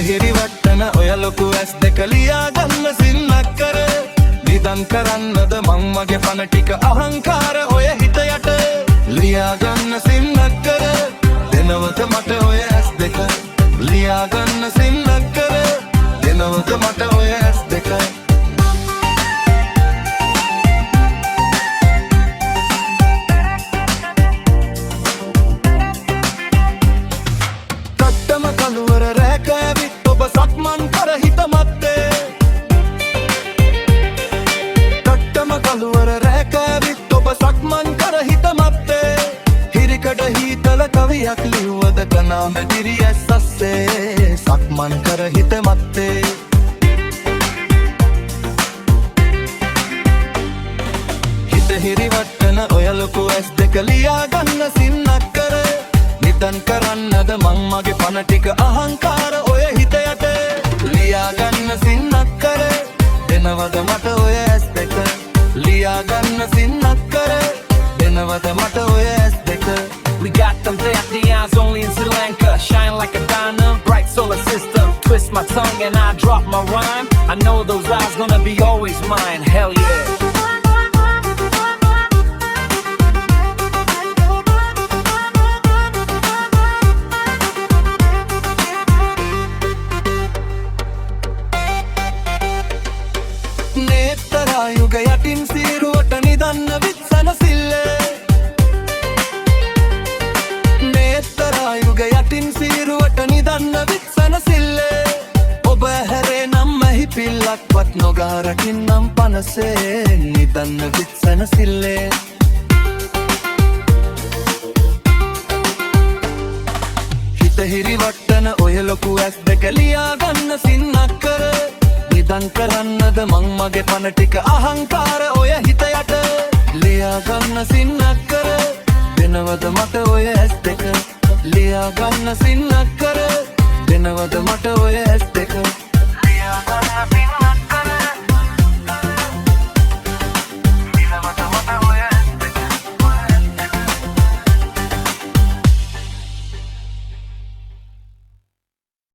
හිරිවට්ටන ඔය ලොකු ඇස් දෙක ලියා ගන්න සින්නක් කර නිදන් කරන්නද මං මගේ පන ටික අහංකාර ඔය හිත යට ලියා ගන්න සින්නක් කර දෙනවද මට ඔය ඇස් දෙක ලියා ගන්න සින්නක් කර දෙනවද මට ඔය ඇස් දෙක කට්ටම කළුවර රැක ඇවිත් ඔබ සක්මන් කර හිත මැත්තේ කට්ටම කළුවර රැක ඇවිත් ඔබ සක්මන් කර හිත මැත්තේ හිරිකඩ හීතල කවියක් ලිව්වද කනා මැදිරි ඇස් අස්සේ සක්මන් කර හිත මැත්තේ හිත හිරිවට්ටන ඔය ලොකු ඇස් දෙක ලියා ගන්න සින්නක් කර නිදන් කරන්නද මං මගේ පන ටික අහංකාර ඔය හිත යට ලියා ගන්න සින්නක් කර දෙනවද මට ඔය ඇස් දෙක ලියා ගන්න සින්නක් කර දෙනවද මට ඔය ඇස් දෙක We got them there, the eyes only in Sri Lanka. Shine like a diamond, bright solar system. Twist my tongue and I drop my rhyme. I know those eyes gonna be always mine. Hell yeah. නේත්තරායුග යටින් සීරුවට නිදන්න විත්සන සිල්ලේ නේත්තරායුග යටින් සීරුවට නිදන්න විත්සන සිල්ලේ ඔබ හැරේ නම් මැහි පිල්ලක්වත් නොගාරකින් නම් පනසේ නිදන්න විත්සන සිල්ලේ හිත හිරිවට්ටන ඔය ලොකු ඇස් දෙක ලියා ගන්න සින්නක් කර නිදන් කරන්නද මං මගේ පන ටික අහංකාර ඔය හිත යට ලියා ගන්න සින්නක් කර දෙනවද මට ඔය ඇස් දෙක ලියා ගන්න සින්නක් කර දෙනවද මට ඔය ඇස් දෙක ලියා ගන්න සින්නක්